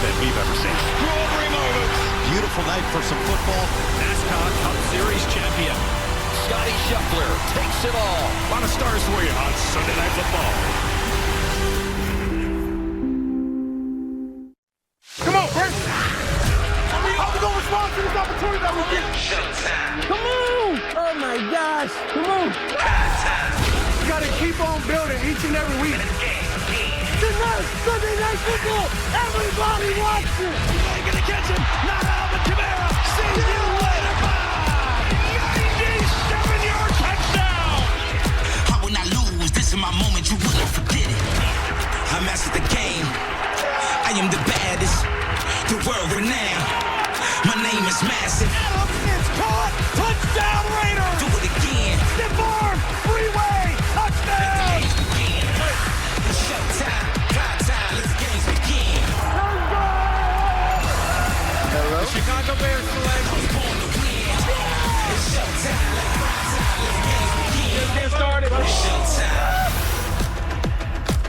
that we've ever seen. Extraordinary moments. Beautiful night for some football. NASCAR Cup Series champion Scotty Scheffler takes it all. A lot of stars for you on Sunday Night Football. Come on, Chris. How we gonna respond to this opportunity that we get? Showtime. Come on! Oh my gosh! Come on! You gotta keep on building each and every week. Tonight, Sunday Night Football. Everybody watch it. They're gonna catch him. Not Alvin Kamara. See you later. Bye. 97-yard touchdown. How will I lose? This is my moment. You will not forget it. I mastered the game. I am the baddest. The world renowned. My name is massive. It's caught. Touchdown Raiders. Do it again. Stiff arm. Freeway. Touchdown. Games begin. It's showtime. Prime time. Let the games begin. The Chicago Bears select. I was born to win. It's showtime. Like prime time. Let the games begin. Get started. It's showtime.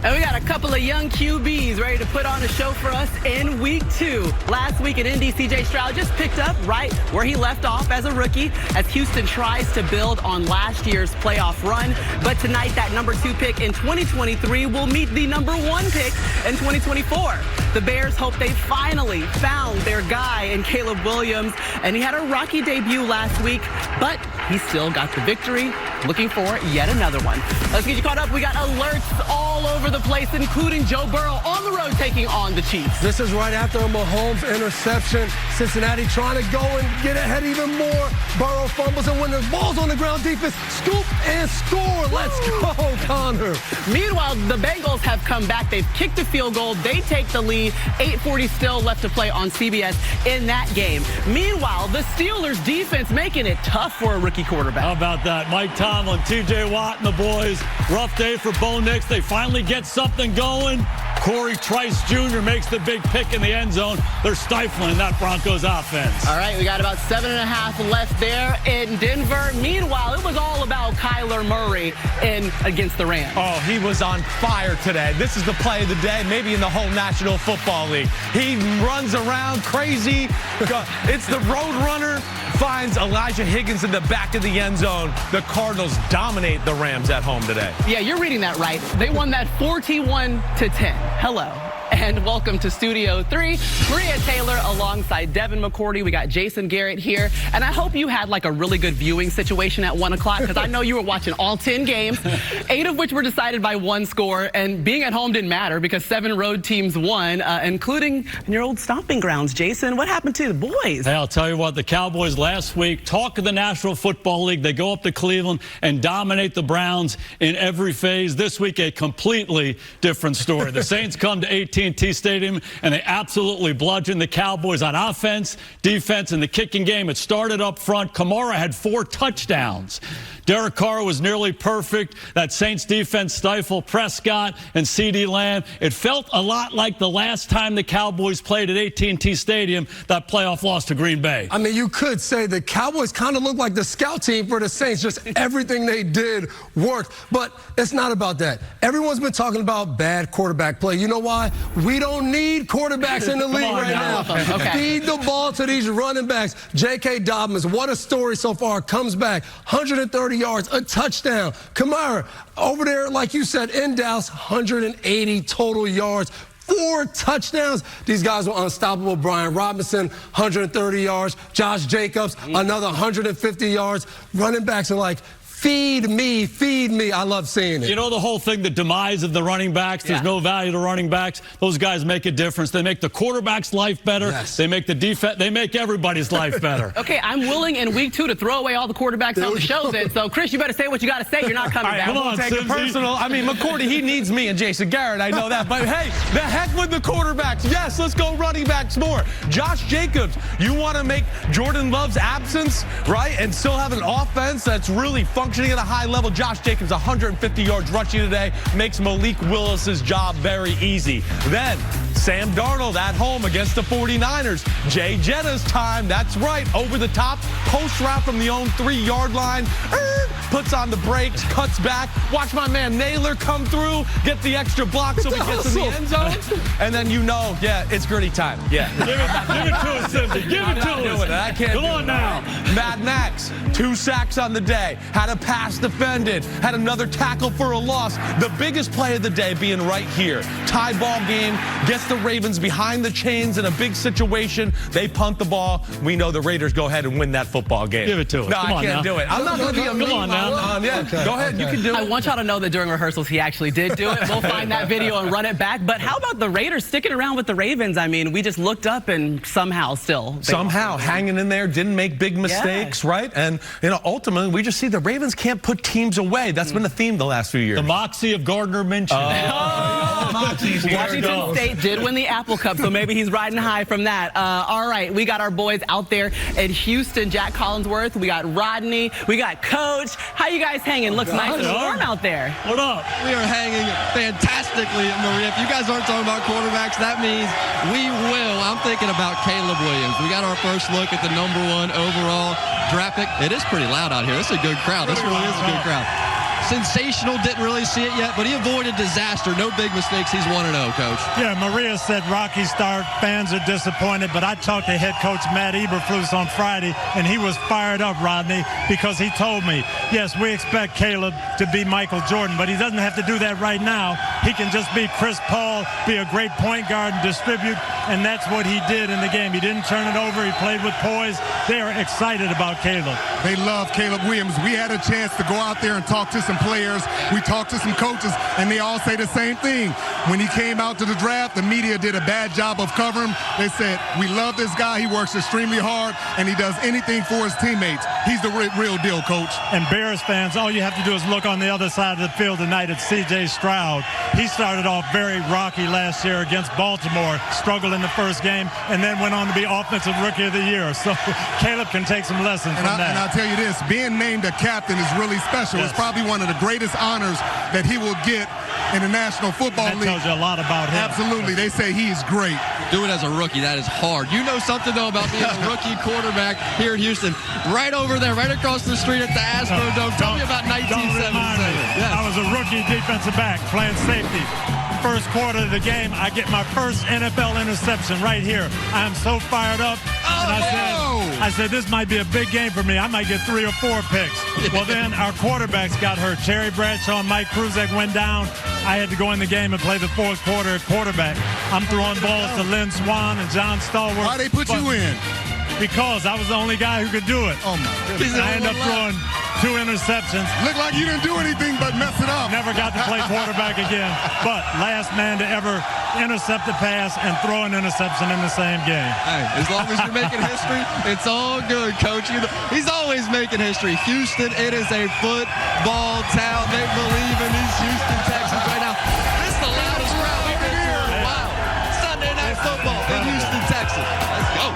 And we got a couple of young QBs ready to put on a show for us in week 2. Last week at Indy, C.J. Stroud just picked up right where he left off as a rookie as Houston tries to build on last year's playoff run. But tonight, that number 2 pick in 2023 will meet the number 1 pick in 2024. The Bears hope they finally found their guy in Caleb Williams, and he had a rocky debut last week, but he still got the victory. Looking for yet another one. Let's get you caught up. We got alerts all over the place, including Joe Burrow on the road taking on the Chiefs. This is right after a Mahomes interception. Cincinnati trying to go and get ahead even more. Burrow fumbles, and when there's balls on the ground, defense scoop and score. Let's go, Connor. Meanwhile, the Bengals have come back. They've kicked a field goal. They take the lead. 8:40 still left to play on CBS in that game. Meanwhile, the Steelers defense making it tough for a rookie quarterback. How about that? Mike Tomlin, TJ Watt and the boys. Rough day for Bo Nix. They finally get something going. Corey Trice Jr. makes the big pick in the end zone. They're stifling that Broncos offense. All right, we got about 7.5 left there in Denver. Meanwhile, it was all about Kyler Murray against the Rams. Oh, he was on fire today. This is the play of the day, maybe in the whole National Football League. He runs around crazy. It's the road runner. Finds Elijah Higgins in the back of the end zone. The Cardinals dominate the Rams at home today. Yeah, you're reading that right. They won that 41-10. Hello. And welcome to Studio 3. Maria Taylor alongside Devin McCourty. We got Jason Garrett here. And I hope you had like a really good viewing situation at 1 o'clock, because I know you were watching all 10 games, 8 of which were decided by 1 score. And being at home didn't matter because 7 road teams won, including in your old stomping grounds. Jason, what happened to the boys? Hey, I'll tell you what, the Cowboys last week, talk of the National Football League. They go up to Cleveland and dominate the Browns in every phase. This week, a completely different story. The Saints come to AT&T Stadium, and they absolutely bludgeon the Cowboys on offense, defense, and the kicking game. It started up front. Kamara had 4 touchdowns. Derek Carr was nearly perfect. That Saints defense stifled Prescott and CeeDee Lamb. It felt a lot like the last time the Cowboys played at AT&T Stadium, that playoff loss to Green Bay. I mean, you could say the Cowboys kind of look like the scout team for the Saints. Just everything they did worked. But it's not about that. Everyone's been talking about bad quarterback play. You know why? We don't need quarterbacks in the league right now. Okay. Feed the ball to these running backs. J.K. Dobbins, what a story so far. Comes back, 130 yards, a touchdown. Kamara, over there, like you said, in Dallas, 180 total yards. 4 touchdowns. These guys were unstoppable. Brian Robinson, 130 yards. Josh Jacobs, another 150 yards. Running backs are like, feed me, feed me. I love seeing it. You know the whole thing, the demise of the running backs, there's no value to running backs. Those guys make a difference. They make the quarterback's life better. Yes. They make the defense, they make everybody's life better. Okay, I'm willing in week 2 to throw away all the quarterbacks on the show then. So, Chris, you better say what you got to say. You're not coming back. come on, Take it Simsy. personal. I mean, McCourty, he needs me and Jason Garrett. I know that. But, hey, the heck with the quarterbacks. Yes, let's go running backs more. Josh Jacobs, you want to make Jordan Love's absence, right, and still have an offense that's really functioning at a high level. Josh Jacobs, 150 yards rushing today, makes Malik Willis's job very easy. Then, Sam Darnold at home against the 49ers. Jay Jetta's time. That's right. Over the top. Post route from the own 3-yard line. Puts on the brakes. Cuts back. Watch my man Naylor come through. Get the extra block so he gets in the end zone. And then yeah, it's gritty time. Yeah. Give it to us, Cindy. Give it to us. I can't Come on now. Mad Max, 2 sacks on the day. Had a pass defended. Had another tackle for a loss. The biggest play of the day being right here. Tie ball game. Gets the Ravens behind the chains in a big situation. They punt the ball. We know the Raiders go ahead and win that football game. Give it to us. No, Come I on can't now. do it. I'm not going to be a Come on now. Okay. Go ahead. You can do it. I want y'all to know that during rehearsals, he actually did do it. We'll find that video and run it back. But how about the Raiders sticking around with the Ravens? I mean, we just looked up and somehow hanging in there, didn't make big mistakes, right? And, ultimately, we just see the Ravens can't put teams away. That's been the theme the last few years. The moxie of Gardner Minshew. Washington State did win the Apple Cup, so maybe he's riding high from that. All right, we got our boys out there in Houston. Jack Collinsworth, we got Rodney, we got Coach. How you guys hanging? Looks nice and warm out there. What up? We are hanging fantastically, Maria. If you guys aren't talking about quarterbacks, that means we will. I'm thinking about Caleb Williams. We got our first look at the #1 overall draft pick. It is pretty loud out here. This is a good crowd. This really is a good crowd. Sensational, didn't really see it yet, but he avoided disaster. No big mistakes. He's 1-0, Coach. Yeah, Maria said rocky start. Fans are disappointed, but I talked to head coach Matt Eberflus on Friday, and he was fired up, Rodney, because he told me, yes, we expect Caleb to be Michael Jordan, but he doesn't have to do that right now. He can just be Chris Paul, be a great point guard and distribute, and that's what he did in the game. He didn't turn it over. He played with poise. They are excited about Caleb. They love Caleb Williams. We had a chance to go out there and talk to some players. We talked to some coaches, and they all say the same thing. When he came out to the draft, the media did a bad job of covering him. They said, we love this guy. He works extremely hard, and he does anything for his teammates. He's the real deal, Coach. And Bears fans, all you have to do is look on the other side of the field tonight at C.J. Stroud. He started off very rocky last year against Baltimore, struggled in the first game, and then went on to be Offensive Rookie of the Year. So Caleb can take some lessons from that. And I'll tell you this, being named a captain is really special. Yes. It's probably one of the greatest honors that he will get in the National Football League. That tells you a lot about him. Absolutely. They say he is great. Do it as a rookie. That is hard. You know something, though, about being a rookie quarterback here in Houston. Right over there, right across the street at the Astrodome. Tell me about 1977. Yes. I was a rookie defensive back playing safety. First quarter of the game, I get my first NFL interception right here. I'm so fired up. And I said, this might be a big game for me. I might get 3 or 4 picks. Well, then our quarterbacks got hurt. Terry Bradshaw and Mike Kruzak went down. I had to go in the game and play the fourth quarter at quarterback. I'm throwing balls to Lynn Swan and John Stallworth. Why they put you in? Because I was the only guy who could do it. Oh, my goodness. I ended up throwing 2 interceptions. Looked like you didn't do anything but mess it up. Never got to play quarterback again. But last man to ever intercept a pass and throw an interception in the same game. Hey, as long as you're making history, it's all good, Coach. He's always making history. Houston, it is a football town. They believe in these Houston Texans right now. This is the loudest crowd we've been for a while. Sunday Night Football in Houston, Texas. Let's go.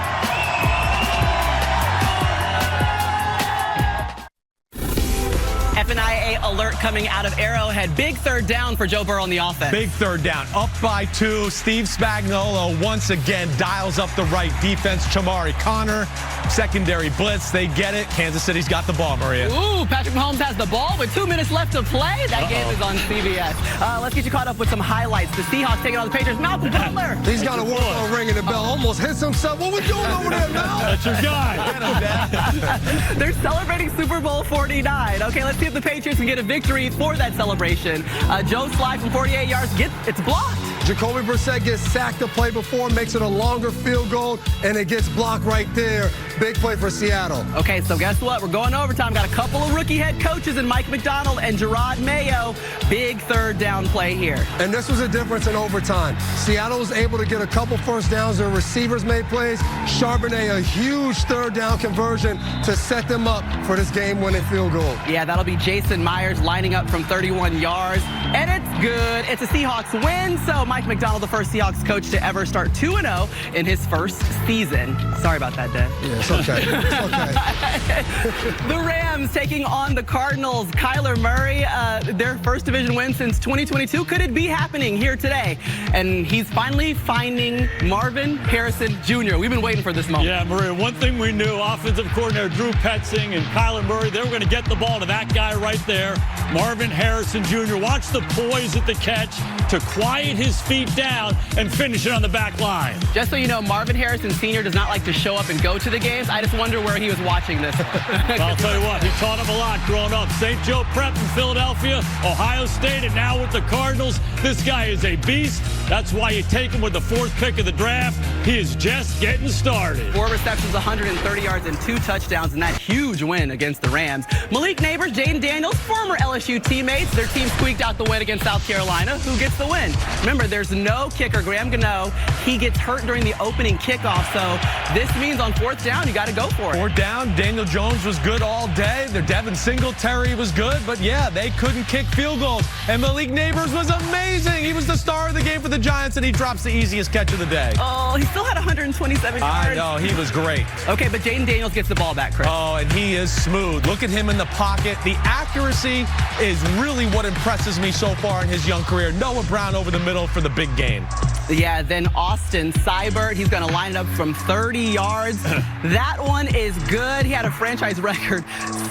FNIA alert coming out of Arrowhead. Big third down for Joe Burrow on the offense. Big third down. Up by 2. Steve Spagnuolo once again dials up the right defense. Chamari Connor, secondary blitz. They get it. Kansas City's got the ball, Maria. Ooh, Patrick Mahomes has the ball with 2 minutes left to play. That game is on CBS. Let's get you caught up with some highlights. The Seahawks taking on the Patriots. Malcolm Butler. He's got to work on ringing the bell. Almost hits himself. What we doing over there, Mal? That's your guy. They're celebrating Super Bowl 49. Okay, let's see if the Patriots can get a victory for that celebration. Joe slide from 48 yards. It's blocked. Jacoby Brissett gets sacked the play before, makes it a longer field goal, and it gets blocked right there. Big play for Seattle. Okay, so guess what? We're going overtime. Got a couple of rookie head coaches in Mike McDonald and Gerard Mayo. Big third down play here. And this was a difference in overtime. Seattle was able to get a couple first downs. Their receivers made plays. Charbonnet, a huge third down conversion to set them up for this game-winning field goal. Yeah, that'll be Jason Myers lining up from 31 yards. And it's good. It's a Seahawks win, so Mike Mike Macdonald, the first Seahawks coach to ever start 2-0 in his first season. Sorry about that, Dad. Yeah, it's okay. It's okay. The Rams taking on the Cardinals. Kyler Murray, their first division win since 2022. Could it be happening here today? And he's finally finding Marvin Harrison Jr. We've been waiting for this moment. Yeah, Maria, one thing we knew, offensive coordinator Drew Petzing and Kyler Murray, they were going to get the ball to that guy right there, Marvin Harrison Jr. Watch the poise at the catch to quiet his feet down and finish it on the back line. Just so you know, Marvin Harrison Sr. does not like to show up and go to the games. I just wonder where he was watching this. Well, I'll tell you what, he taught him a lot growing up. St. Joe Prep in Philadelphia, Ohio State, and now with the Cardinals. This guy is a beast. That's why you take him with the 4th pick of the draft. He is just getting started. 4 receptions, 130 yards, and 2 touchdowns in that huge win against the Rams. Malik Neighbors, Jaden Daniels, former LSU teammates. Their team squeaked out the win against South Carolina. Who gets the win? Remember, there's no kicker. Graham Gano, he gets hurt during the opening kickoff. So this means on 4th down, you got to go for it. 4th down, Daniel Jones was good all day. Their Devin Singletary was good, but yeah, they couldn't kick field goals. And Malik Neighbors was amazing. He was the star of the game for the Giants, and he drops the easiest catch of the day. Oh, he still had 127 yards. I know, he was great. Okay, but Jaden Daniels gets the ball back, Chris. Oh, and he is smooth. Look at him in the pocket. The accuracy is really what impresses me so far in his young career. Noah Brown over the middle for the big game. Yeah, then Austin Seibert, he's going to line it up from 30 yards. That one is good. He had a franchise record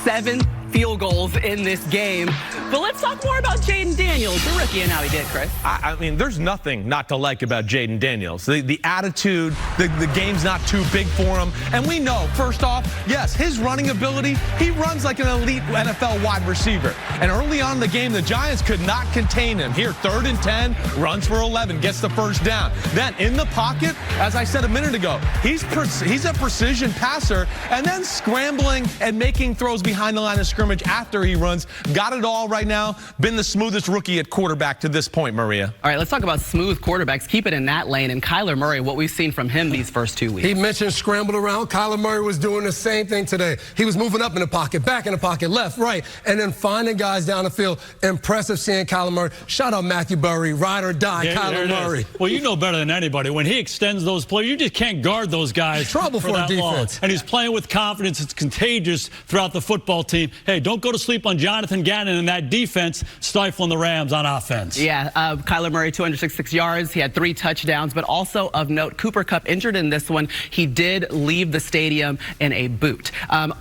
7 field goals in this game. But let's talk more about Jaden Daniels, the rookie, and how he did, Chris. I mean, there's nothing not to like about Jaden Daniels. The attitude, the game's not too big for him. And we know, first off, yes, his running ability, he runs like an elite NFL wide receiver. And early on in the game, the Giants could not contain him. Here, 3rd and 10, runs for 11, gets the 1st down. Then in the pocket, as I said a minute ago, he's a precision passer, and then scrambling and making throws behind the line of scrimmage after he runs. Got it all right now. Been the smoothest rookie at quarterback to this point, Maria. All right, let's talk about smooth quarterbacks. Keep it in that lane. And Kyler Murray, what we've seen from him these first 2 weeks. He mentioned scrambled around. Kyler Murray was doing the same thing today. He was moving up in the pocket, back in the pocket, left, right, and then finding guys down the field. Impressive seeing Kyler Murray. Shout out Matthew Berry, ride or die, Kyler Murray. Well, you know better than anybody. When he extends those plays, you just can't guard those guys. Trouble for that a defense. Long. And he's playing with confidence. It's contagious throughout the football team. Hey, don't go to sleep on Jonathan Gannon and that defense stifling the Rams on offense. Yeah, Kyler Murray, 266 yards. He had 3 touchdowns, but also of note, Cooper Kupp injured in this one. He did leave the stadium in a boot.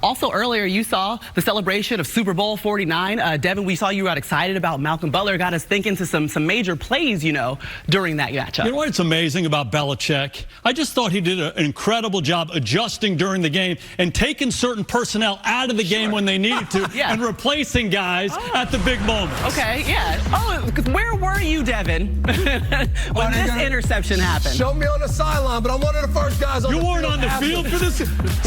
Also earlier, you saw the celebration of Super Bowl 49. Devin, we saw you got excited about Malcolm Butler. Got us thinking to some major plays, you know, during that matchup. You know what's amazing about Belichick? I just thought he did an incredible job adjusting during the game and taking certain personnel out of the game when they needed to and replacing guys at the big moments. Okay, yeah. Oh, because where were you, Devin, when this interception happened? Show me on the sideline, but I'm one of the first guys on the field. You weren't on the field for this?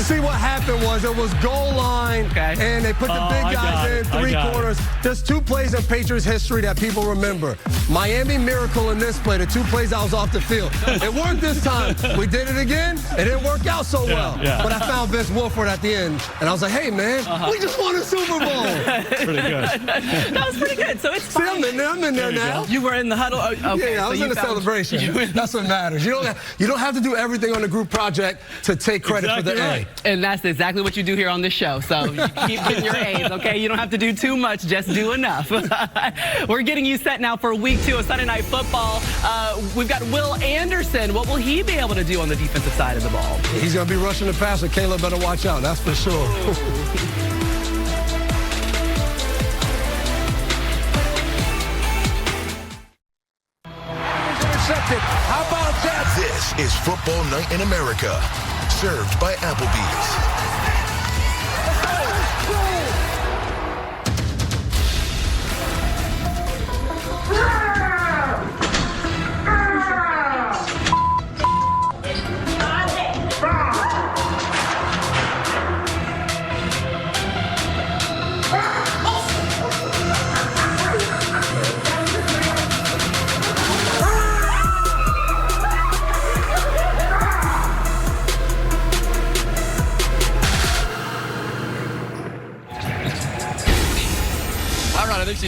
See, what happened was it was goal line, and they put the big guys in 3 corners. There's 2 plays in Patriots history that people remember. Miami Miracle in this play, the 2 plays I was off the field. It worked this time. We did it again. It didn't work out so well. But I found Vince Wilfork at the end, and I was like, hey, man, we just won a Super Bowl. Pretty good. That was pretty good. So it's fine. See, I'm in there now. You were in the huddle. Okay, yeah, I was in the celebration. That's what matters. You don't have to do everything on the group project to take credit for the A. And that's exactly what you do here on this show. So you keep getting your A's, okay? You don't have to do too much. Just do enough. We're getting you set now for week 2 of Sunday Night Football. We've got Will Anderson. What will he be able to do on the defensive side of the ball? He's going to be rushing the passer. Caleb better watch out. That's for sure. How about that? This is Football Night in America, served by Applebee's.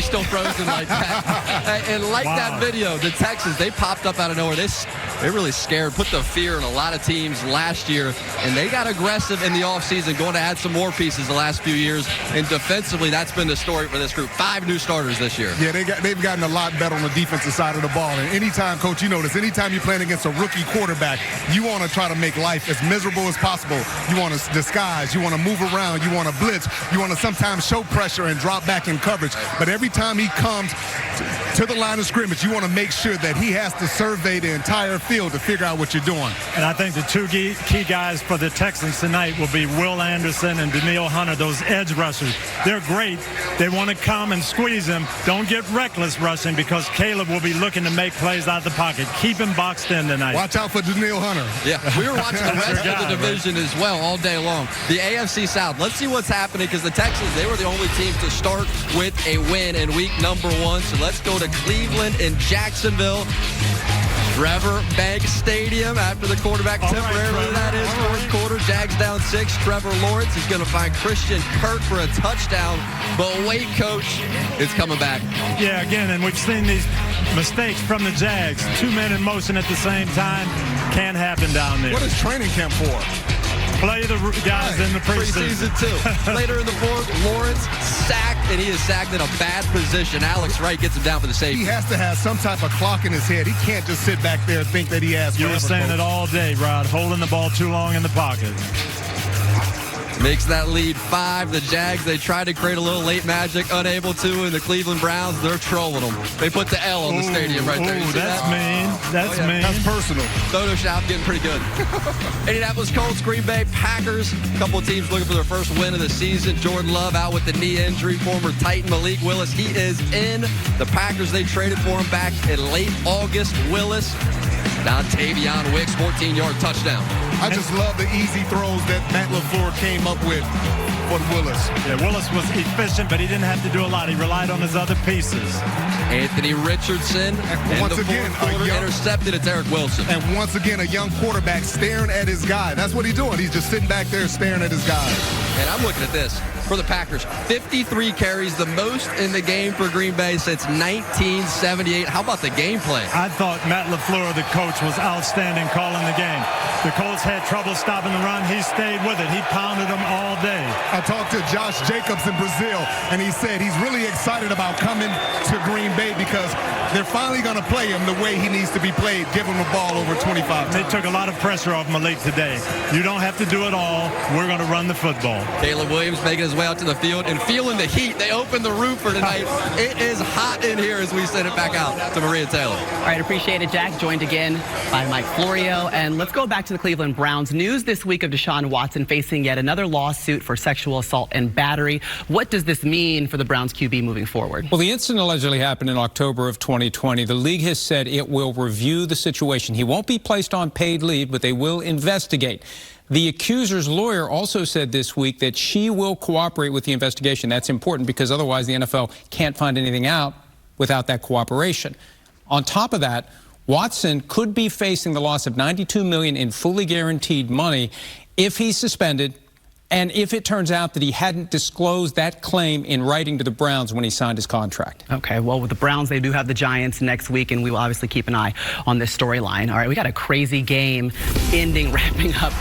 he's still frozen like that. And like that video, the Texans, they popped up out of nowhere. They really scared, put the fear in a lot of teams last year, and they got aggressive in the offseason, going to add some more pieces the last few years. And defensively, that's been the story for this group. 5 new starters this year. Yeah, they've gotten a lot better on the defensive side of the ball. And anytime, Coach, you notice, anytime you're playing against a rookie quarterback, you want to try to make life as miserable as possible. You want to disguise. You want to move around. You want to blitz. You want to sometimes show pressure and drop back in coverage. But every time he comes to the line of scrimmage, you want to make sure that he has to survey the entire field to figure out what you're doing. And I think the two key guys for the Texans tonight will be Will Anderson and Danielle Hunter, those edge rushers. They're great. They want to come and squeeze him. Don't get reckless rushing because Caleb will be looking to make plays out of the pocket. Keep him boxed in tonight. Watch out for Danielle Hunter. Yeah, we were watching the rest of the division as well all day long. The AFC South. Let's see what's happening because the Texans, they were the only team to start with a win in week number 1. So let's go to Cleveland and Jacksonville. Trevor Banks Stadium after the quarterback temporarily, that is, fourth quarter. Jags down 6. Trevor Lawrence is going to find Christian Kirk for a touchdown. But wait, Coach, it's coming back. Yeah, again, and we've seen these mistakes from the Jags. 2 men in motion at the same time. Can't happen down there. What is training camp for? Play the guys in the preseason. Too. Later in the fourth, Lawrence sacked, and he is sacked in a bad position. Alex Wright gets him down for the safety. He has to have some type of clock in his head. He can't just sit back there and think that he has. You were saying it all day, Rod, holding the ball too long in the pocket. Makes that lead 5. The Jags, they tried to create a little late magic, unable to, and the Cleveland Browns, they're trolling them. They put the L on the stadium right there. You see that's that? mean. That's mean. That's personal. Photoshop getting pretty good. Indianapolis Colts, Green Bay Packers. A couple of teams looking for their first win of the season. Jordan Love out with the knee injury. Former Titan Malik Willis, he is in. The Packers, they traded for him back in late August. Willis, Dontavion Wicks, 14-yard touchdown. I just love the easy throws that Matt LaFleur came up with for Willis. Yeah, Willis was efficient, but he didn't have to do a lot. He relied on his other pieces. Anthony Richardson, once again, intercepted. It's Eric Wilson. And once again, a young quarterback staring at his guy. That's what he's doing. He's just sitting back there staring at his guy. And I'm looking at this. For the Packers, 53 carries, the most in the game for Green Bay since 1978. How about the game plan? I thought Matt LaFleur, the coach, was outstanding calling the game. The Colts had trouble stopping the run. He stayed with it. He pounded them all day. I talked to Josh Jacobs in Brazil, and he said he's really excited about coming to Green Bay because they're finally going to play him the way he needs to be played, give him the ball over 25 times. They took a lot of pressure off Malik today. You don't have to do it all. We're going to run the football. Caleb Williams making his way out to the field and feeling the heat. They opened the roof for tonight. It is hot in here as we send it back out to Maria Taylor. All right, appreciate it, Jack. Joined again by Mike Florio. And let's go back to the Cleveland Browns. News this week of Deshaun Watson facing yet another lawsuit for sexual assault and battery. What does this mean for the Browns QB moving forward? Well, the incident allegedly happened in October of 2020. The league has said it will review the situation. He won't be placed on paid leave, but they will investigate. The accuser's lawyer also said this week that she will cooperate with the investigation. That's important because otherwise the NFL can't find anything out without that cooperation. On top of that, Watson could be facing the loss of $92 million in fully guaranteed money if he's suspended and if it turns out that he hadn't disclosed that claim in writing to the Browns when he signed his contract. Okay, well, with the Browns, they do have the Giants next week, and we will obviously keep an eye on this storyline. All right, we got a crazy game wrapping up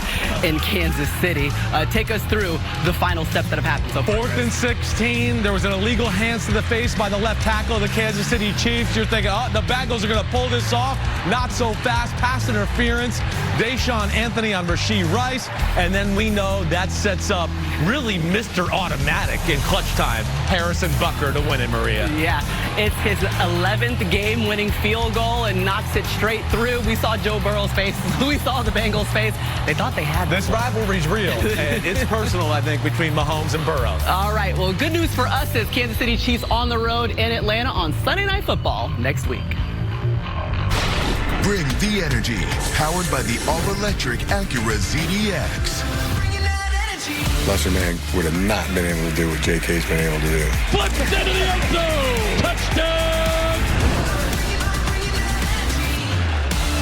in Kansas City. Take us through the final steps that have happened so far. 4th and 16. There was an illegal hands to the face by the left tackle of the Kansas City Chiefs. You're thinking, oh, the Bengals are going to pull this off. Not so fast. Pass interference. Deshaun Anthony on Rashee Rice. And then we know that sets up really Mr. Automatic in clutch time. Harrison Butker to win it, Maria. Yeah, it's his 11th game-winning field goal and knocks it straight through. We saw Joe Burrow's face. We saw the Bengals' face. They thought they had this rivalry's real. And it's personal, I think, between Mahomes and Burrow. All right, well, good news for us is Kansas City Chiefs on the road in Atlanta on Sunday Night Football next week. Bring the energy, powered by the all-electric Acura ZDX. Lesser man would have not been able to do what JK's been able to do. Flips into the end zone. Touchdown.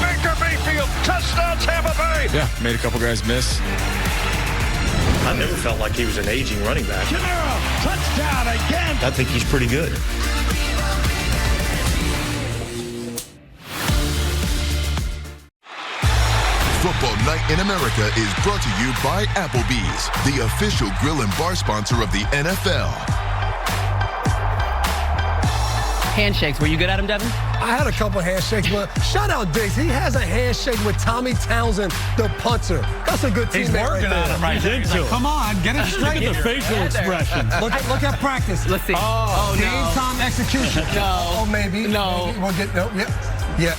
Baker Mayfield, touchdown Tampa Bay. Yeah, made a couple guys miss. I never felt like he was an aging running back. Kamara, touchdown again. I think he's pretty good. Football Night in America is brought to you by Applebee's, the official grill and bar sponsor of the NFL. Handshakes, were you good at them, Devin? I had a couple handshakes, but shout out Diggs. He has a handshake with Tommy Townsend, the punter. That's a good teammate. He's working on him right there. Like, come on, get it straight. Look at the facial expression. Look at practice. Let's see. Oh, no. game time execution. No. Oh, maybe. No. Maybe. We'll get, no, yeah.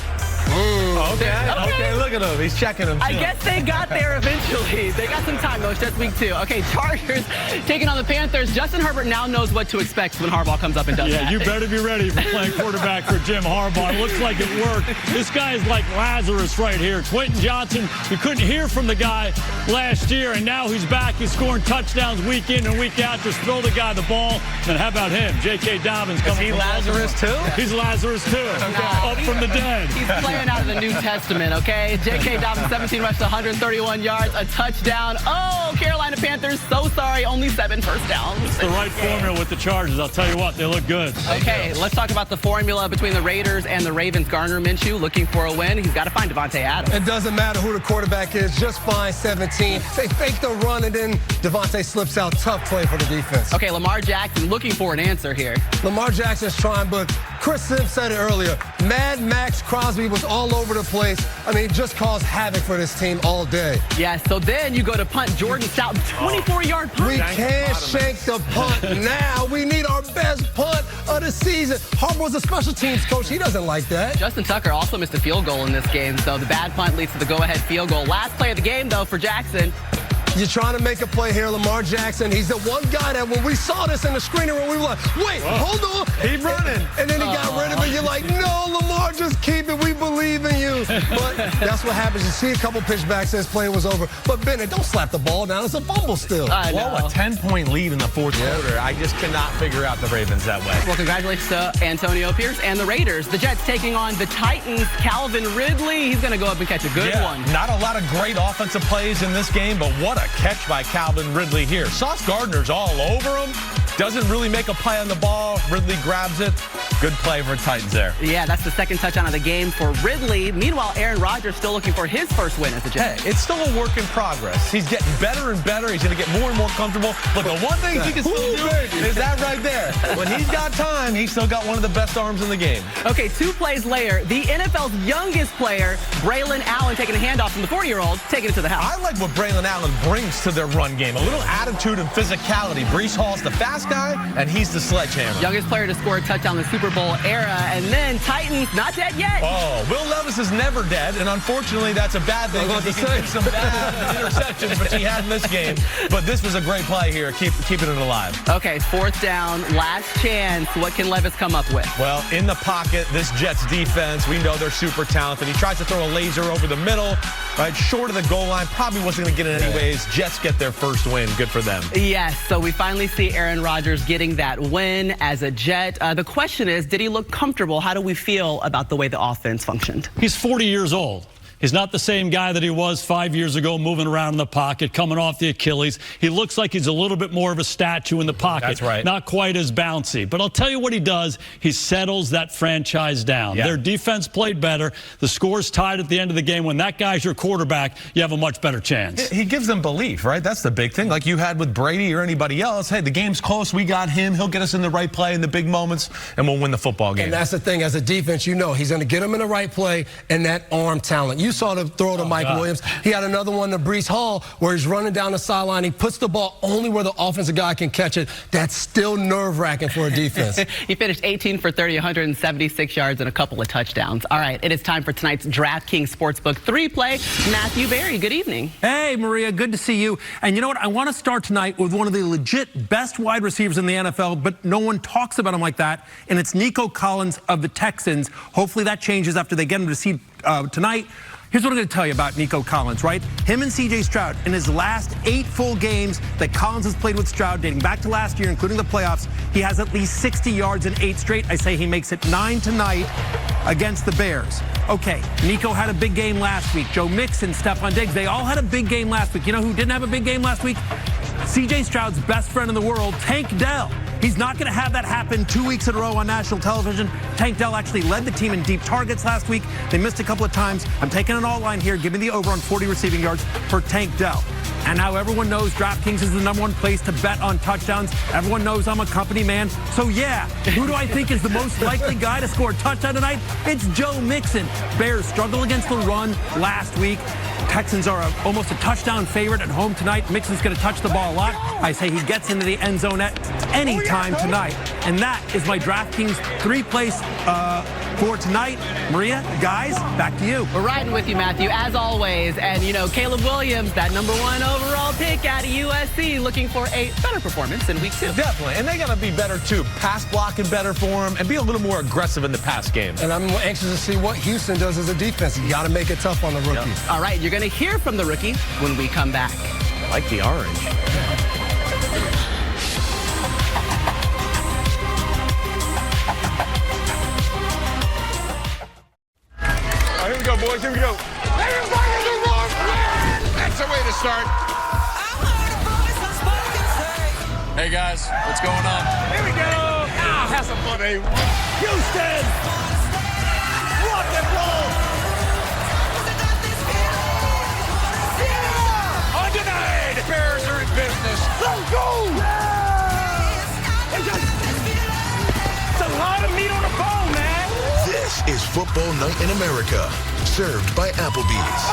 Okay, look at him. He's checking him. I guess they got there eventually. They got some time, though. It's just week 2. Okay, Chargers taking on the Panthers. Justin Herbert now knows what to expect when Harbaugh comes up and does that. Yeah, you better be ready for playing quarterback for Jim Harbaugh. It looks like it worked. This guy is like Lazarus right here. Quentin Johnson, you couldn't hear from the guy last year, and now he's back. He's scoring touchdowns week in and week out. Just throw the guy the ball. And how about him? J.K. Dobbins coming. Is he Lazarus too? He's Lazarus too. Up from the dead. He's playing out of the New Testament, okay? J.K. Dobbins, 17 rushes, 131 yards, a touchdown. Oh, Carolina Panthers, so sorry, only 7 first downs. It's the right formula with the Chargers. I'll tell you what, they look good. Okay, let's talk about the formula between the Raiders and the Ravens. Gardner Minshew looking for a win. He's got to find Devontae Adams. It doesn't matter who the quarterback is. Just find 17. They fake the run, and then Devontae slips out. Tough play for the defense. Okay, Lamar Jackson looking for an answer here. Lamar Jackson's trying, but Chris Sims said it earlier. Mad Max Crosby was all over the place. I mean, just caused havoc for this team all day. Yeah, so then you go to punt. Jordan Stout, 24-yard punt. We can't shank the punt now. We need our best punt of the season. Harbaugh's a special teams coach. He doesn't like that. Justin Tucker also missed a field goal in this game, so the bad punt leads to the go-ahead field goal. Last play of the game, though, for Jackson. You're trying to make a play here, Lamar Jackson. He's the one guy that when we saw this in the screening room, we were like, wait, hold on. Keep running. And then he got rid of it. You're like, no, Lamar, just keep it. We believe in you. But that's what happens. You see a couple pitchbacks as play was over. But Bennett, don't slap the ball down. It's a fumble still. Well, a 10-point lead in the fourth quarter. I just cannot figure out the Ravens that way. Well, congratulations to Antonio Pierce and the Raiders. The Jets taking on the Titans. Calvin Ridley, he's going to go up and catch a good one. Not a lot of great offensive plays in this game, but what a catch by Calvin Ridley here. Sauce Gardner's all over him. Doesn't really make a play on the ball. Ridley grabs it. Good play for Titans there. Yeah, that's the second touchdown of the game for Ridley. Meanwhile, Aaron Rodgers still looking for his first win as a Jet. Hey, it's still a work in progress. He's getting better and better. He's going to get more and more comfortable. But the one thing he can still do is that right there. When he's got time, he's still got one of the best arms in the game. Okay, 2 plays later, the NFL's youngest player, Braylon Allen, taking a handoff from the 40-year-old, taking it to the house. I like what Braylon Allen brings to their run game. A little attitude and physicality. Breece Hall's the fast guy, and he's the sledgehammer. Youngest player to score a touchdown in the Super Bowl era. And then Titans, not dead yet. Oh, Will Levis is never dead, and unfortunately, that's a bad thing. He can get some bad interceptions, which he had in this game. But this was a great play here, keeping it alive. Okay, 4th down, last chance. What can Levis come up with? Well, in the pocket, this Jets defense, we know they're super talented. He tries to throw a laser over the middle, right, short of the goal line. Probably wasn't going to get it anyways. Jets get their first win. Good for them. Yes, so we finally see Aaron Rodgers getting that win as a Jet. The question is, did he look comfortable? How do we feel about the way the offense functioned? He's 40 years old. He's not the same guy that he was 5 years ago, moving around in the pocket, coming off the Achilles. He looks like he's a little bit more of a statue in the pocket. That's right. Not quite as bouncy. But I'll tell you what he does. He settles that franchise down. Yeah. Their defense played better. The score's tied at the end of the game. When that guy's your quarterback, you have a much better chance. He gives them belief, right? That's the big thing. Like you had with Brady or anybody else. Hey, the game's close. We got him. He'll get us in the right play in the big moments, and we'll win the football game. And that's the thing. As a defense, you know he's going to get him in the right play and that arm talent. You saw the throw to Mike Williams. He had another one to Breece Hall where he's running down the sideline. He puts the ball only where the offensive guy can catch it. That's still nerve-wracking for a defense. He finished 18 for 30, 176 yards and a couple of touchdowns. All right, it is time for tonight's DraftKings Sportsbook 3-play. Matthew Berry, good evening. Hey, Maria, good to see you. And you know what? I want to start tonight with one of the legit best wide receivers in the NFL, but no one talks about him like that, and it's Nico Collins of the Texans. Hopefully that changes after they get him to see tonight. Here's what I'm going to tell you about Nico Collins, right? Him and C.J. Stroud, in his last 8 full games that Collins has played with Stroud, dating back to last year, including the playoffs, he has at least 60 yards in 8 straight. I say he makes it 9 tonight against the Bears. Okay, Nico had a big game last week. Joe Mixon, Stephon Diggs, they all had a big game last week. You know who didn't have a big game last week? C.J. Stroud's best friend in the world, Tank Dell. He's not going to have that happen 2 weeks in a row on national television. Tank Dell actually led the team in deep targets last week. They missed a couple of times. I'm taking an all line here. Give me the over on 40 receiving yards for Tank Dell. And now everyone knows DraftKings is the #1 place to bet on touchdowns. Everyone knows I'm a company man. So yeah, who do I think is the most likely guy to score a touchdown tonight? It's Joe Mixon. Bears struggled against the run last week. Texans are almost a touchdown favorite at home tonight. Mixon's going to touch the ball a lot. I say he gets into the end zone at any time tonight. And that is my DraftKings 3-place for tonight. Maria, guys, back to you. We're riding with you, Matthew, as always. And, you know, Caleb Williams, that #1 overall pick out of USC, looking for a better performance in week 2. Definitely. And they got to be better, too. Pass blocking better for him and be a little more aggressive in the pass game. And I'm anxious to see what Houston does as a defense. You got to make it tough on the rookies. Yep. All right, you're going to hear from the rookie when we come back. I like the orange. Here we go, boys. Here we go. That's the way to start. Hey, guys. What's going on? Here we go. Have some fun, eh? Houston! Rock and roll! Undenied. Bears are in business. Let's go! It's a lot of meat on the bone, man. This is Football Night in America, served by Applebee's.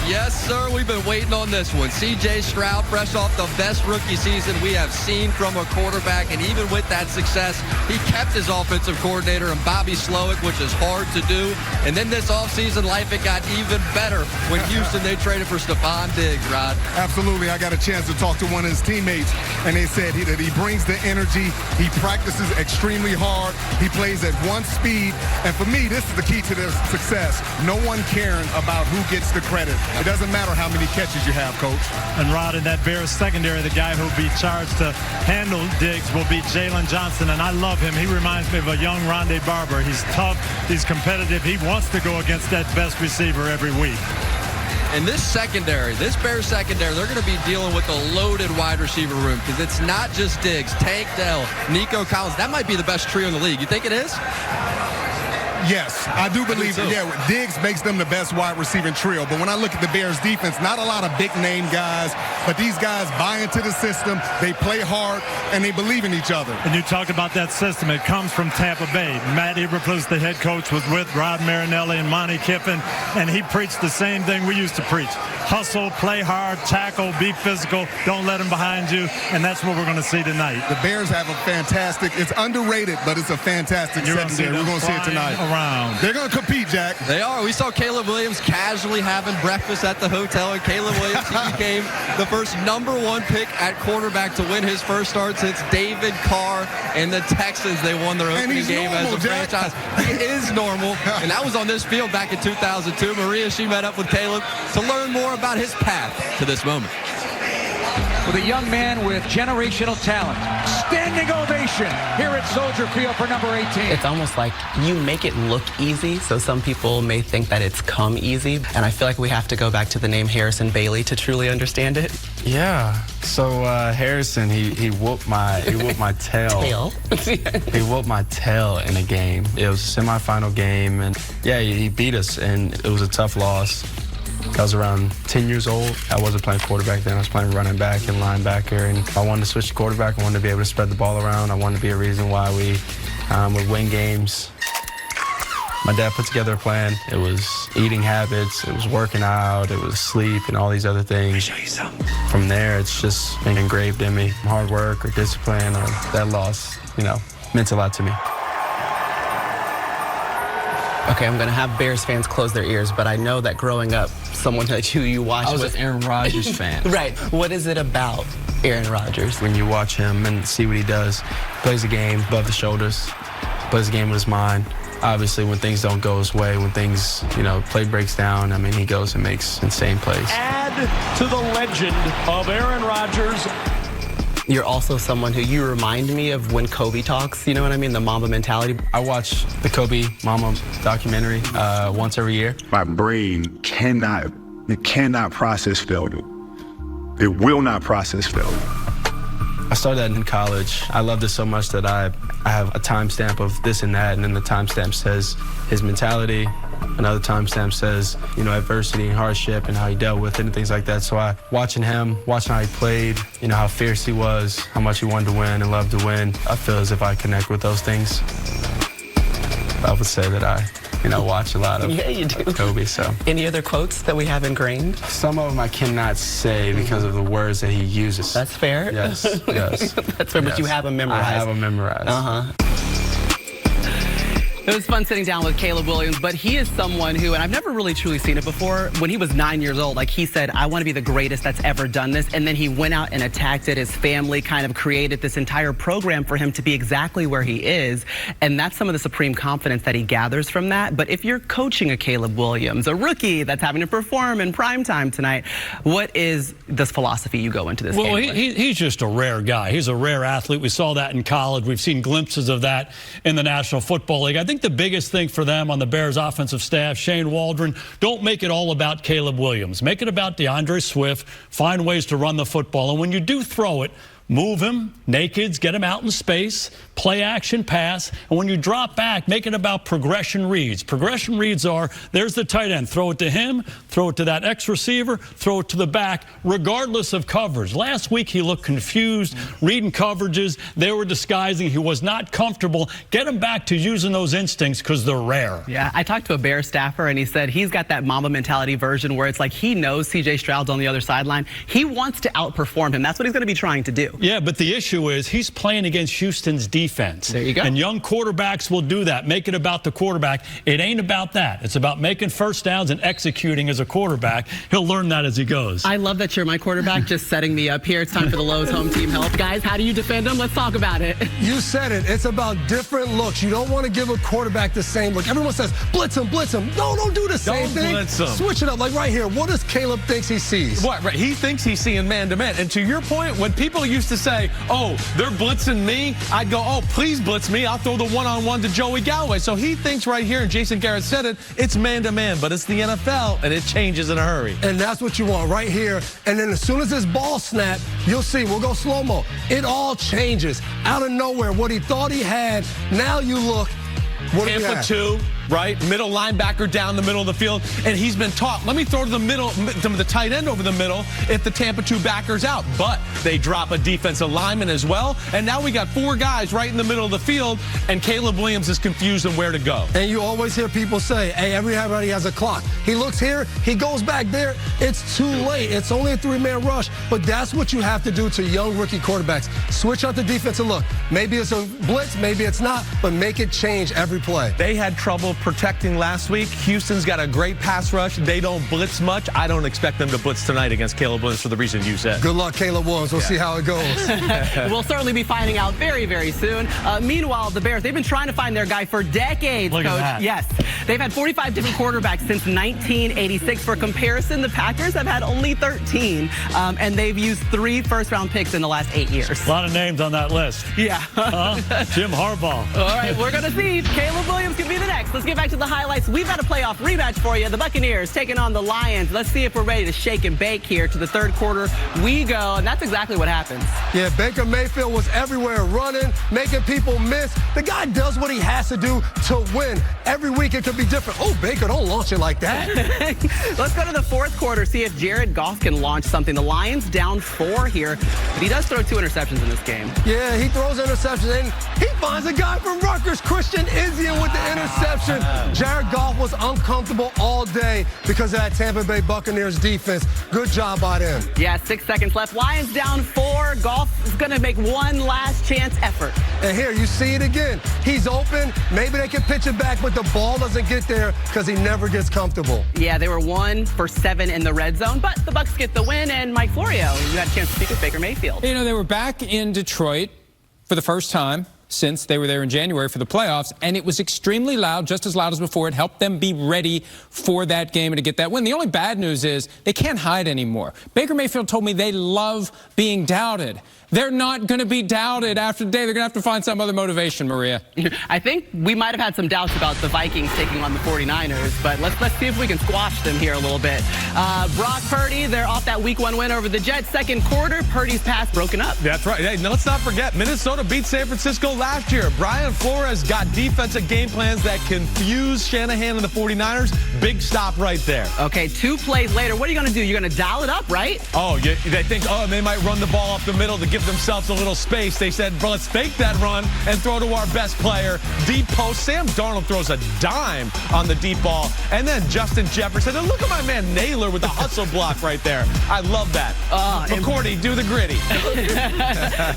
Yes, sir. We've been waiting on this one. C.J. Stroud, fresh off the best rookie season we have seen from a quarterback. And even with that success, he kept his offensive coordinator and Bobby Slowick, which is hard to do. And then this offseason, life, it got even better when Houston, they traded for Stephon Diggs, Rod. Absolutely. I got a chance to talk to one of his teammates, and they said that he brings the energy. He practices extremely hard. He plays at one speed. And for me, this is the key to their success. No one caring about who gets the credit. It doesn't matter how many catches you have, Coach. And Rod, in that Bears secondary, the guy who'll be charged to handle Diggs will be Jalen Johnson, and I love him. He reminds me of a young Rondé Barber. He's tough. He's competitive. He wants to go against that best receiver every week. And this secondary, this Bears secondary, they're going to be dealing with a loaded wide receiver room because it's not just Diggs, Tank Dell, Nico Collins. That might be the best trio in the league. You think it is? Yes, I do believe, Diggs makes them the best wide receiving trio. But when I look at the Bears defense, not a lot of big name guys, but these guys buy into the system, they play hard, and they believe in each other. And you talked about that system. It comes from Tampa Bay. Matt Eberflus, the head coach, was with Rod Marinelli and Monty Kiffin, and he preached the same thing we used to preach. Hustle, play hard, tackle, be physical, don't let them behind you, and that's what we're going to see tonight. The Bears have a fantastic, it's underrated, but it's a fantastic secondary. We're going to see it tonight. Around. They're going to compete, Jack. They are. We saw Caleb Williams casually having breakfast at the hotel, and Caleb Williams, he became the first #1 pick at quarterback to win his first start since David Carr and the Texans. They won their opening game as a franchise. He is normal, and that was on this field back in 2002. Maria, she met up with Caleb to learn more about his path to this moment. With a young man with generational talent. Standing ovation here at Soldier Field for number 18. It's almost like you make it look easy, so some people may think that it's come easy. And I feel like we have to go back to the name Harrison Bailey to truly understand it. Yeah. So Harrison, he whooped my tail. He whooped my tail in a game. It was a semifinal game, and yeah, he beat us, and it was a tough loss. I was around 10 years old. I wasn't playing quarterback then. I was playing running back and linebacker. And I wanted to switch to quarterback. I wanted to be able to spread the ball around. I wanted to be a reason why we would win games. My dad put together a plan. It was eating habits. It was working out. It was sleep and all these other things. Let me show you something. From there, it's just been engraved in me. Hard work or discipline or that loss, meant a lot to me. Okay, I'm going to have Bears fans close their ears, but I know that growing up, someone that you watched I was an Aaron Rodgers fan. Right. What is it about Aaron Rodgers? When you watch him and see what he does, plays the game above the shoulders, plays the game with his mind. Obviously, when things don't go his way, when things, play breaks down, he goes and makes insane plays. Add to the legend of Aaron Rodgers. You're also someone who you remind me of when Kobe talks, you know what I mean? The Mamba mentality. I watch the Kobe Mamba documentary once every year. My brain cannot It cannot process failure. It will not process failure. I started that in college. I loved it so much that I have a timestamp of this and that, and then the timestamp says his mentality. Another timestamp says, adversity and hardship and how he dealt with it and things like that. So watching him, watching how he played, how fierce he was, how much he wanted to win and loved to win, I feel as if I connect with those things. I would say that I watch a lot of Kobe. So, any other quotes that we have ingrained? Some of them I cannot say because of the words that he uses. That's fair. Yes. That's fair, but you have them memorized. I have them memorized. It was fun sitting down with Caleb Williams, but he is someone who, and I've never really truly seen it before, when he was 9 years old, like he said, I want to be the greatest that's ever done this. And then he went out and attacked it. His family kind of created this entire program for him to be exactly where he is. And that's some of the supreme confidence that he gathers from that. But if you're coaching a Caleb Williams, a rookie that's having to perform in primetime tonight, what is this philosophy you go into this game with? He's just a rare guy. He's a rare athlete. We saw that in college. We've seen glimpses of that in the National Football League. I think the biggest thing for them on the Bears offensive staff, Shane Waldron, don't make it all about Caleb Williams. Make it about DeAndre Swift. Find ways to run the football. And when you do throw it, move him, nakeds, get him out in space, play action pass. And when you drop back, make it about progression reads. Progression reads are, there's the tight end. Throw it to him, throw it to that X receiver, throw it to the back, regardless of coverage. Last week, he looked confused, reading coverages. They were disguising. He was not comfortable. Get him back to using those instincts because they're rare. Yeah, I talked to a Bears staffer, and he said he's got that Mamba mentality version where it's like he knows C.J. Stroud's on the other sideline. He wants to outperform him. That's what he's going to be trying to do. Yeah, but the issue is he's playing against Houston's defense. There you go. And young quarterbacks will do that. Make it about the quarterback. It ain't about that. It's about making first downs and executing as a quarterback. He'll learn that as he goes. I love that you're my quarterback, just setting me up here. It's time for the Lowe's Home Team Help. Guys, how do you defend him? Let's talk about it. You said it. It's about different looks. You don't want to give a quarterback the same look. Everyone says, blitz him, blitz him. No, don't do the same thing. Don't blitz him. Switch it up. Like right here, what does Caleb thinks he sees? What? Right. He thinks he's seeing man-to-man. And to your point, when people used to say, oh, they're blitzing me, I'd go, oh, please blitz me. I'll throw the one-on-one to Joey Galloway. So he thinks right here, and Jason Garrett said it, it's man-to-man, but it's the NFL, and it changes in a hurry. And that's what you want right here. And then as soon as this ball snap, you'll see, we'll go slow-mo. It all changes. Out of nowhere, what he thought he had, now you look, what do you have? Tampa 2, right? Middle linebacker down the middle of the field, and he's been taught, let me throw to the middle, to the tight end over the middle if the Tampa 2 backer's out. But they drop a defensive lineman as well, and now we got 4 guys right in the middle of the field, and Caleb Williams is confused on where to go. And you always hear people say, hey, everybody has a clock. He looks here, he goes back there. It's too late. It's only a 3-man rush, but that's what you have to do to young rookie quarterbacks. Switch out the defensive look. Maybe it's a blitz, maybe it's not, but make it change every play. They had trouble protecting last week. Houston's got a great pass rush. They don't blitz much. I don't expect them to blitz tonight against Caleb Williams for the reason you said. Good luck, Caleb Williams. We'll see how it goes. We'll certainly be finding out very, very soon. Meanwhile, the Bears, they've been trying to find their guy for decades, Look Coach. At that. Yes. They've had 45 different quarterbacks since 1986. For comparison, the Packers have had only 13, and they've used 3 first-round picks in the last 8 years. A lot of names on that list. Yeah. Jim Harbaugh. All right, we're going to see. Caleb Williams could be the next. Let's get back to the highlights. We've got a playoff rematch for you. The Buccaneers taking on the Lions. Let's see if we're ready to shake and bake here. To the third quarter we go, and that's exactly what happens. Yeah, Baker Mayfield was everywhere running, making people miss. The guy does what he has to do to win. Every week it could be different. Oh, Baker, don't launch it like that. Let's go to the fourth quarter, see if Jared Goff can launch something. The Lions down 4 here, but he does throw 2 interceptions in this game. Yeah, he throws interceptions, and he finds a guy from Rutgers, Christian Izien, with the interception. Jared Goff was uncomfortable all day because of that Tampa Bay Buccaneers defense. Good job by them. Yeah, 6 seconds left. Lions down 4. Goff is going to make one last chance effort. And here, you see it again. He's open. Maybe they can pitch it back, but the ball doesn't get there because he never gets comfortable. Yeah, they were 1 for 7 in the red zone, but the Bucs get the win. And Mike Florio, you had a chance to speak with Baker Mayfield. You know, they were back in Detroit for the first time since they were there in January for the playoffs, and it was extremely loud, just as loud as before. It helped them be ready for that game and to get that win. The only bad news is they can't hide anymore. Baker Mayfield told me they love being doubted. They're not going to be doubted after the day. They're going to have to find some other motivation, Maria. I think we might have had some doubts about the Vikings taking on the 49ers, but let's see if we can squash them here a little bit. Brock Purdy, they're off that Week 1 win over the Jets. Second quarter, Purdy's pass broken up. That's right. Hey, let's not forget, Minnesota beat San Francisco last year. Brian Flores got defensive game plans that confuse Shanahan and the 49ers. Big stop right there. Okay, 2 plays later, what are you going to do? You're going to dial it up, right? Oh, they think, they might run the ball up the middle to give themselves a little space. They said, well, let's fake that run and throw to our best player. Deep post. Sam Darnold throws a dime on the deep ball. And then Justin Jefferson. And look at my man Naylor with the hustle block right there. I love that. McCourty, do the gritty.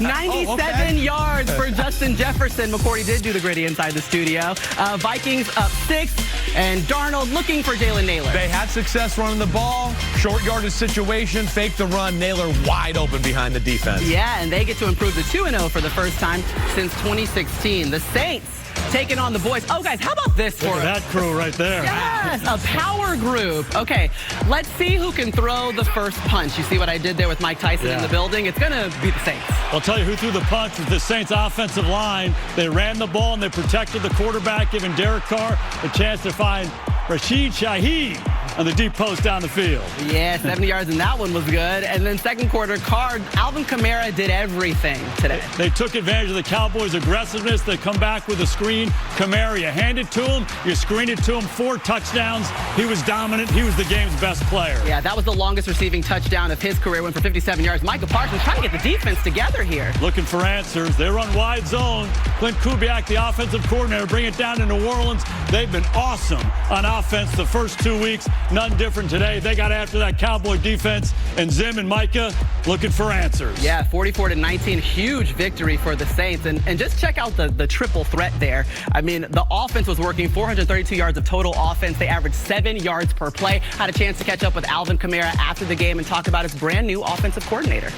97 yards for Justin Jefferson. McCourty did do the gritty inside the studio. Vikings up 6, and Darnold looking for Jalen Naylor. They had success running the ball. Short yardage situation. Fake the run. Naylor wide open behind the defense. Yeah, and they get to improve to 2-0 for the first time since 2016. The Saints taking on the boys. Oh, guys, how about this for Look at that crew right there. Yes, a power group. Okay, let's see who can throw the first punch. You see what I did there with Mike Tyson in the building? It's going to be the Saints. I'll tell you who threw the punch was the Saints offensive line. They ran the ball and they protected the quarterback, giving Derek Carr a chance to find Rashid Shaheed on the deep post down the field. Yeah, 70 yards, and that one was good. And then second quarter, Alvin Kamara did everything today. They took advantage of the Cowboys' aggressiveness. They come back with a screen. Kamara, you hand it to him, you screen it to him, 4 touchdowns. He was dominant. He was the game's best player. Yeah, that was the longest receiving touchdown of his career. Went for 57 yards. Micah Parsons trying to get the defense together here. Looking for answers. They run wide zone. Clint Kubiak, the offensive coordinator, bring it down to New Orleans. They've been awesome on offense the first 2 weeks. None different today. They got after that Cowboy defense, and Zim and Micah looking for answers. Yeah, 44-19, huge victory for the Saints. And just check out the triple threat there. I mean, the offense was working, 432 yards of total offense. They averaged 7 yards per play. Had a chance to catch up with Alvin Kamara after the game and talk about his brand new offensive coordinator.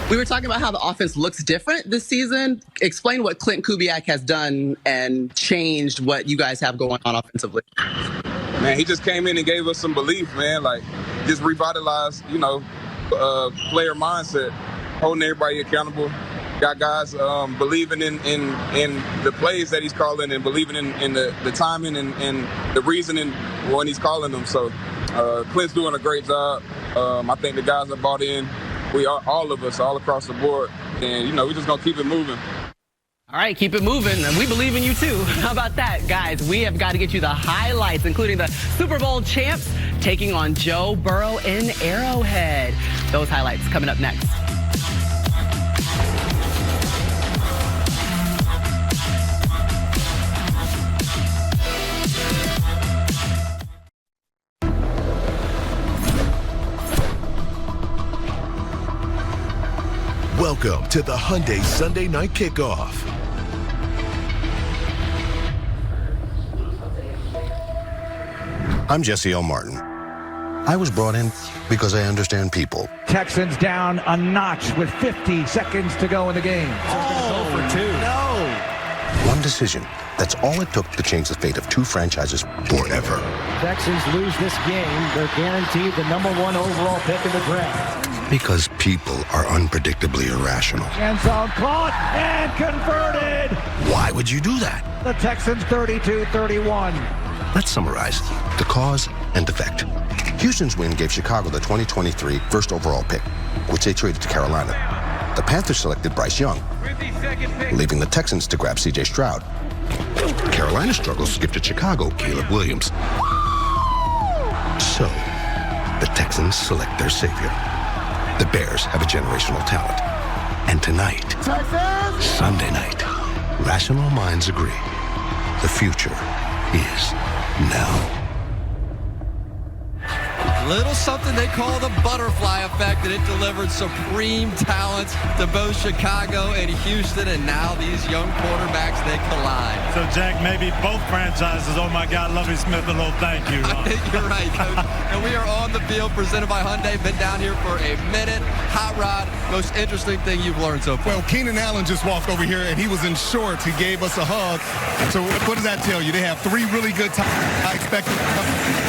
We were talking about how the offense looks different this season. Explain what Clint Kubiak has done and changed what you guys have going on offensively. Man, he just came in and gave us some belief, man. Like, just revitalized, player mindset, holding everybody accountable. Got guys believing in the plays that he's calling and believing in the timing and the reasoning when he's calling them. So Clint's doing a great job. I think the guys have bought in. We are, all of us, all across the board. And, we're just going to keep it moving. All right, keep it moving, and we believe in you, too. How about that, guys? We have got to get you the highlights, including the Super Bowl champs taking on Joe Burrow in Arrowhead. Those highlights coming up next. Welcome to the Hyundai Sunday Night Kickoff. I'm Jesse L. Martin. I was brought in because I understand people. Texans down a notch with 50 seconds to go in the game. Oh, go for 2. No! One decision. That's all it took to change the fate of 2 franchises forever. Texans lose this game. They're guaranteed the #1 overall pick in the draft. Because people are unpredictably irrational. End zone caught and converted. Why would you do that? The Texans 32-31. Let's summarize the cause and effect. Houston's win gave Chicago the 2023 first overall pick, which they traded to Carolina. The Panthers selected Bryce Young, leaving the Texans to grab C.J. Stroud. Carolina struggles to give to Chicago Caleb Williams. So, the Texans select their savior. The Bears have a generational talent. And tonight, Texans! Sunday night, rational minds agree. The future is now. Little something they call the butterfly effect, and it delivered supreme talent to both Chicago and Houston, and now these young quarterbacks, they collide. So, Jack, maybe both franchises, oh my God, Lovie Smith, a little thank you. I think you're right, Coach. And we are on the field presented by Hyundai. Been down here for a minute. Hot rod, most interesting thing you've learned so far. Well, Keenan Allen just walked over here, and he was in shorts. He gave us a hug. So what does that tell you? They have 3 really good I expect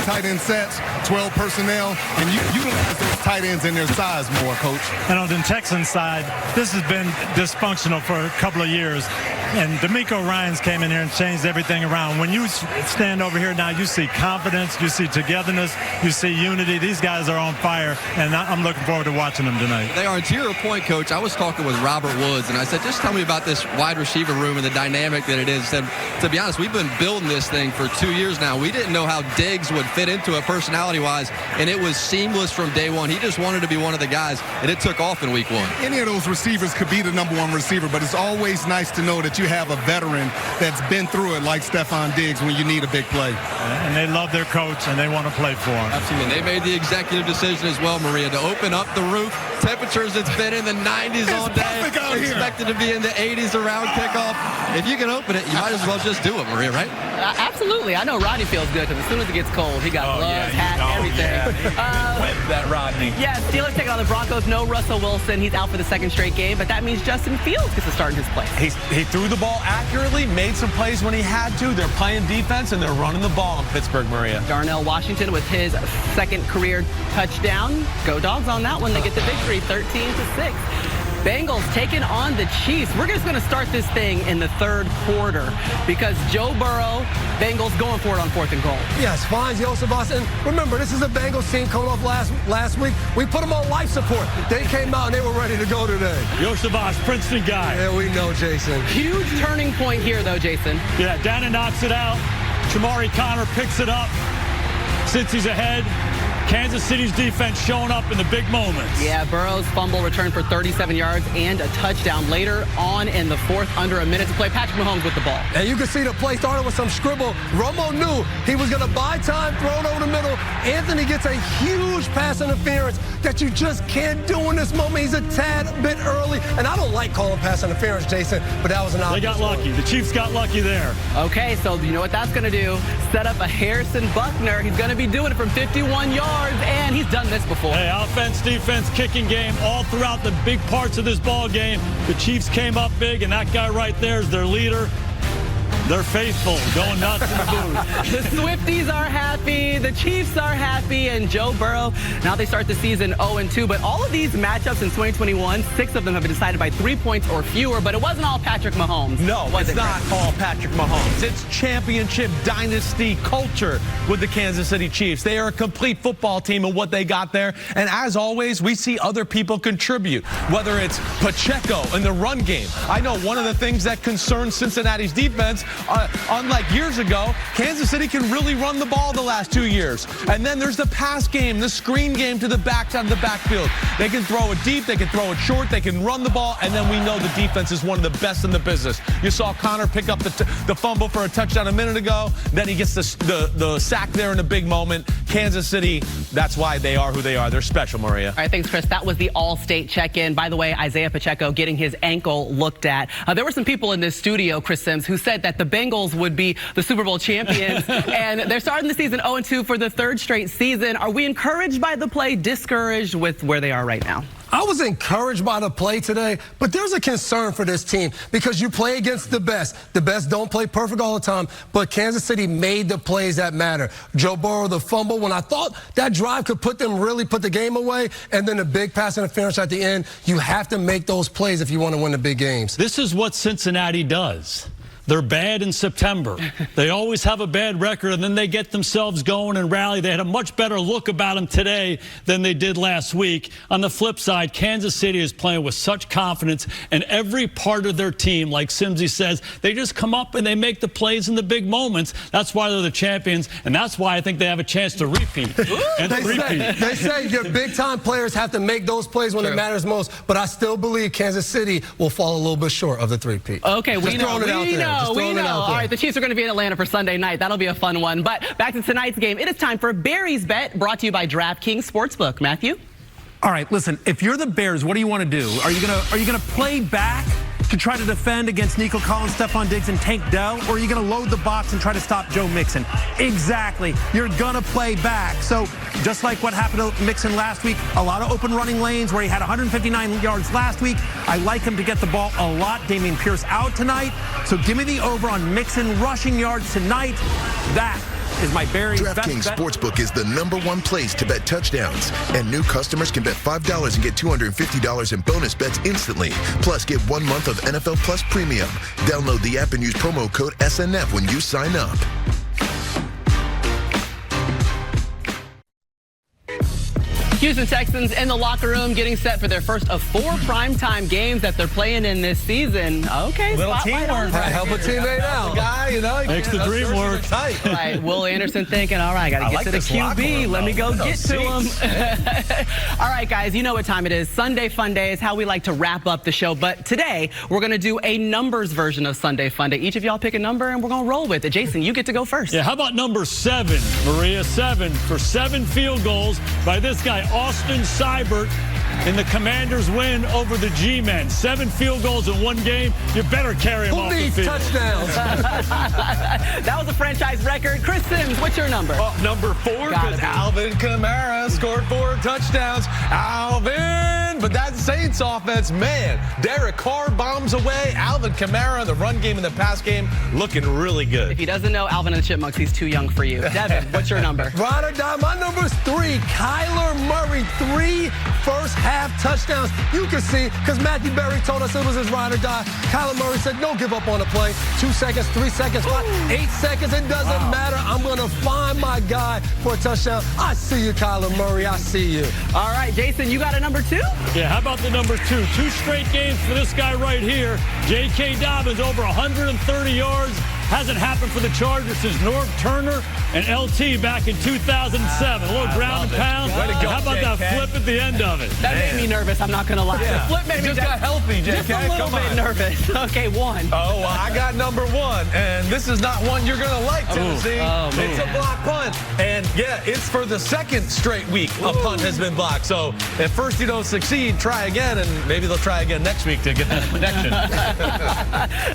tight end sets, 12 personnel. personnel and utilize those tight ends and their size more, Coach. And on the Texans side, this has been dysfunctional for a couple of years. And D'Amico Ryans came in here and changed everything around. When you stand over here now, you see confidence, you see togetherness, you see unity. These guys are on fire, and I'm looking forward to watching them tonight. They are. And to your point, Coach, I was talking with Robert Woods, and I said, just tell me about this wide receiver room and the dynamic that it is. Said, to be honest, we've been building this thing for 2 years now. We didn't know how Diggs would fit into it personality-wise, and it was seamless from day one. He just wanted to be one of the guys, and it took off in week 1. Any of those receivers could be the number 1 receiver, but it's always nice to know that you have a veteran that's been through it like Stephon Diggs when you need a big play. And they love their coach, and they want to play for him. Absolutely. They made the executive decision as well, Maria, to open up the roof. Temperatures, it's been in the 90s all day. Expected to be in the 80s around kickoff. If you can open it, you might as well just do it, Maria, right? Absolutely. I know Rodney feels good because as soon as it gets cold, he got gloves, hat, everything. That Rodney. Yeah, Steelers taking on the Broncos. No Russell Wilson. He's out for the second straight game, but that means Justin Fields gets to start in his place. He threw the ball accurately, made some plays when he had to. They're playing defense, and they're running the ball in Pittsburgh, Maria. Darnell Washington with his second career touchdown. Go Dogs on that one. They get the victory, 13-6. Bengals taking on the Chiefs. We're just going to start this thing in the third quarter because Joe Burrow, Bengals going for it on 4th and goal. Yes, finds Joseph Watson. Remember, this is a Bengals team coming off last week. We put them on life support. They came out and they were ready to go today. Joseph Princeton guy. Yeah, we know, Jason. Huge turning point here, though, Jason. Yeah, Dana knocks it out. Shamari Connor picks it up. Since he's ahead, Kansas City's defense showing up in the big moments. Yeah, Burrow's fumble returned for 37 yards and a touchdown later on in the 4th, under a minute to play. Patrick Mahomes with the ball. And you can see the play started with some scribble. Romo knew he was going to buy time, throw it over the middle. Anthony gets a huge pass interference that you just can't do in this moment. He's a tad bit early. And I don't like calling pass interference, Jason, but that was an obvious. They got lucky. The Chiefs got lucky there. Okay, so you know what that's going to do? Set up a Harrison Buckner. He's going to be doing it from 51 yards. And he's done this before. Hey, offense, defense, kicking game, all throughout the big parts of this ball game. The Chiefs came up big, and that guy right there is their leader. They're faithful, going nuts in the booth. The Swifties are happy, the Chiefs are happy, and Joe Burrow, now they start the season 0-2. But all of these matchups in 2021, 6 of them have been decided by 3 points or fewer, but it wasn't all Patrick Mahomes. No, it's not all Patrick Mahomes. It's championship dynasty culture with the Kansas City Chiefs. They are a complete football team in what they got there. And as always, we see other people contribute, whether it's Pacheco in the run game. I know one of the things that concerns Cincinnati's defense, unlike years ago, Kansas City can really run the ball the last 2 years. And then there's the pass game, the screen game to the backside of the backfield. They can throw it deep, they can throw it short, they can run the ball, and then we know the defense is one of the best in the business. You saw Connor pick up the fumble for a touchdown a minute ago. Then he gets the sack there in a big moment. Kansas City, that's why they are who they are. They're special, Maria. All right, thanks, Chris. That was the All-State check-in. By the way, Isaiah Pacheco getting his ankle looked at. There were some people in this studio, Chris Sims, who said that the Bengals would be the Super Bowl champions, and they're starting the season 0-2 for the 3rd straight season. Are we encouraged by the play, discouraged with where they are right now? I was encouraged by the play today, but there's a concern for this team because you play against the best. The best don't play perfect all the time, but Kansas City made the plays that matter. Joe Burrow, the fumble, when I thought that drive could really put the game away, and then the big pass interference at the end, you have to make those plays if you want to win the big games. This is what Cincinnati does. They're bad in September. They always have a bad record, and then they get themselves going and rally. They had a much better look about them today than they did last week. On the flip side, Kansas City is playing with such confidence, and every part of their team, like Simsy says, they just come up and they make the plays in the big moments. That's why they're the champions, and that's why I think they have a chance to repeat. They say your big-time players have to make those plays when it matters most, but I still believe Kansas City will fall a little bit short of the three-peat. Okay, we know. All right, the Chiefs are going to be in Atlanta for Sunday night. That'll be a fun one. But back to tonight's game. It is time for Barry's Bet, brought to you by DraftKings Sportsbook. Matthew? All right, listen, if you're the Bears, what do you want to do? Are you gonna play back to try to defend against Nico Collins, Stephon Diggs, and Tank Dell, or are you going to load the box and try to stop Joe Mixon? Exactly. You're going to play back. So just like what happened to Mixon last week, a lot of open running lanes where he had 159 yards last week. I like him to get the ball a lot. Dameon Pierce out tonight. So give me the over on Mixon rushing yards tonight. That is my very best DraftKings bet. Sportsbook is the #1 place to bet touchdowns. And new customers can bet $5 and get $250 in bonus bets instantly. Plus, get 1 month of NFL Plus Premium. Download the app and use promo code SNF when you sign up. Houston Texans in the locker room getting set for their first of 4 primetime games that they're playing in this season. Okay, little teamwork. Help a teammate out. Guy, you know, makes the dream work. Right, Will Anderson thinking, all right, got to get to the QB. Let me go get to him. All right, guys, you know what time it is. Sunday Fun Day is how we like to wrap up the show. But today, we're going to do a numbers version of Sunday Fun Day. Each of y'all pick a number, and we're going to roll with it. Jason, you get to go first. Yeah, how about number 7, Maria? 7 for 7 field goals by this guy, Austin Seibert, in the Commanders' win over the G-Men. 7 field goals in 1 game. You better carry him off the field. Touchdowns? That was a franchise record. Chris Sims, what's your number? Number 4, because Alvin Kamara scored 4 touchdowns. Alvin! But that Saints offense, man, Derek Carr bombs away. Alvin Kamara, the run game and the pass game, looking really good. If he doesn't know Alvin and the Chipmunks, he's too young for you. Devin, what's your number? Ride or die. My number's 3. Kyler Murray, 3 first-half touchdowns. You can see, because Matthew Berry told us it was his ride or die. Kyler Murray said, don't give up on the play. 2 seconds, 3 seconds, 5, 8 seconds. It doesn't matter. I'm going to find my guy for a touchdown. I see you, Kyler Murray. I see you. All right, Jason, you got a number 2? Yeah, how about the number 2? 2 straight games for this guy right here. J.K. Dobbins, over 130 yards. Hasn't happened for the Chargers since Norv Turner and LT back in 2007. A little ground and pound. How about that flip at the end of it? That made me nervous, I'm not going to lie. Yeah. The flip made me just got healthy, JK. Just a little bit nervous. Okay, 1. Oh, well, I got number 1, and this is not one you're going to like, Tennessee. It's a block punt, and yeah, it's for the 2nd straight week a punt has been blocked. So if first you don't succeed, try again, and maybe they'll try again next week to get that protection.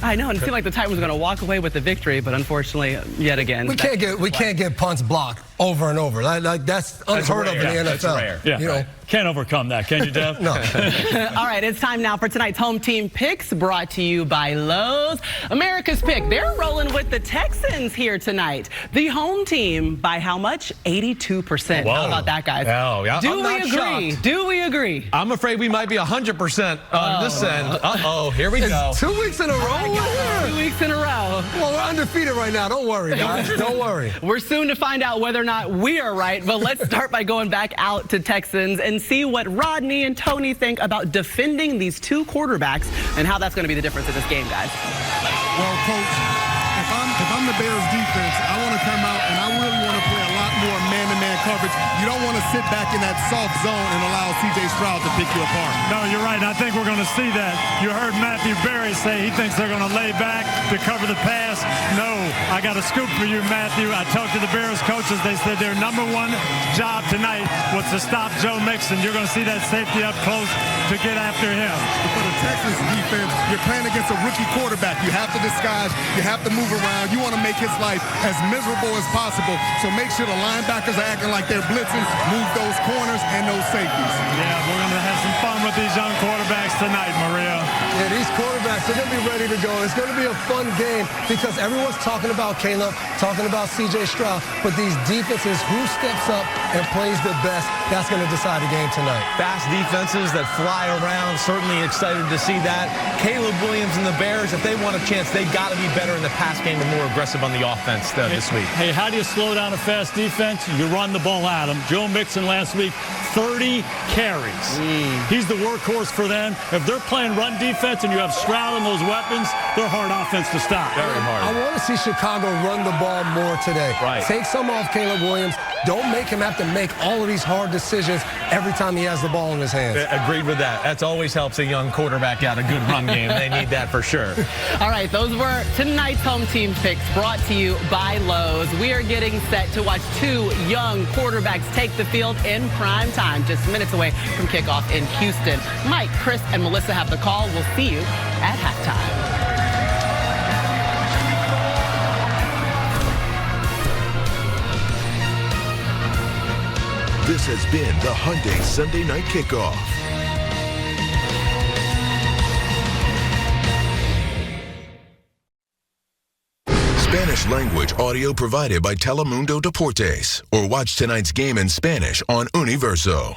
I know, and it seemed like the Titans were going to walk away with the victory, but unfortunately, yet again, we can't get punts blocked over and over. Like that's unheard of in the NFL. That's rare. Yeah, you know. Can't overcome that, can you, Dev? No. All right, it's time now for tonight's home team picks, brought to you by Lowe's. America's pick. They're rolling with the Texans here tonight. The home team by how much? 82%. Whoa. How about that, guys? Oh, yeah. Do we agree? Shocked. Do we agree? I'm afraid we might be 100% on this end. Uh-oh, here we go. 2 weeks in a row? 2 weeks in a row. Well, we're undefeated right now. Don't worry, guys. Don't worry. We're soon to find out whether or not we are right, but let's start by going back out to Texans and see what Rodney and Tony think about defending these 2 quarterbacks and how that's going to be the difference in this game, guys. Well, Coach, if I'm the Bears defense, I want to come out and I really want to play a lot more man-to-man coverage. You don't want to sit back in that soft zone and allow C.J. Stroud to pick you apart. No, you're right. I think we're going to see that. You heard Matthew Berry say he thinks they're going to lay back to cover the pass. No, I got a scoop for you, Matthew. I talked to the Bears coaches. They said their number 1 job tonight was to stop Joe Mixon. You're going to see that safety up close to get after him. For the Texans defense, you're playing against a rookie quarterback. You have to disguise. You have to move around. You want to make his life as miserable as possible. So make sure the linebackers are acting like they're blitzing. Move those corners and those safeties. Yeah, we're going to have some fun with these young quarterbacks tonight, Maria. Yeah, these quarterbacks, they're going to be ready to go. It's going to be a fun game because everyone's talking about Caleb, talking about C.J. Stroud, but these defenses, who steps up and plays the best, that's going to decide the game tonight. Fast defenses that fly around, certainly excited to see that. Caleb Williams and the Bears, if they want a chance, they got to be better in the pass game and more aggressive on the offense this week. Hey, how do you slow down a fast defense? You run the ball at them. Joe Mixon last week, 30 carries. He's the workhorse for them. If they're playing run defense and you have Stroud and those weapons, they're hard offense to stop. Very hard. I want to see Chicago run the ball more today. Right. Take some off Caleb Williams. Don't make him have to make all of these hard decisions every time he has the ball in his hands. Agreed with that. That always helps a young quarterback out a good run game. They need that for sure. All right, those were tonight's home team picks brought to you by Lowe's. We are getting set to watch 2 young quarterbacks take the field in prime time, just minutes away from kickoff in Houston. Mike, Chris, and Melissa have the call. We'll see you at halftime. This has been the Hyundai Sunday Night Kickoff. Spanish English language audio provided by Telemundo Deportes. Or watch tonight's game in Spanish on Universo.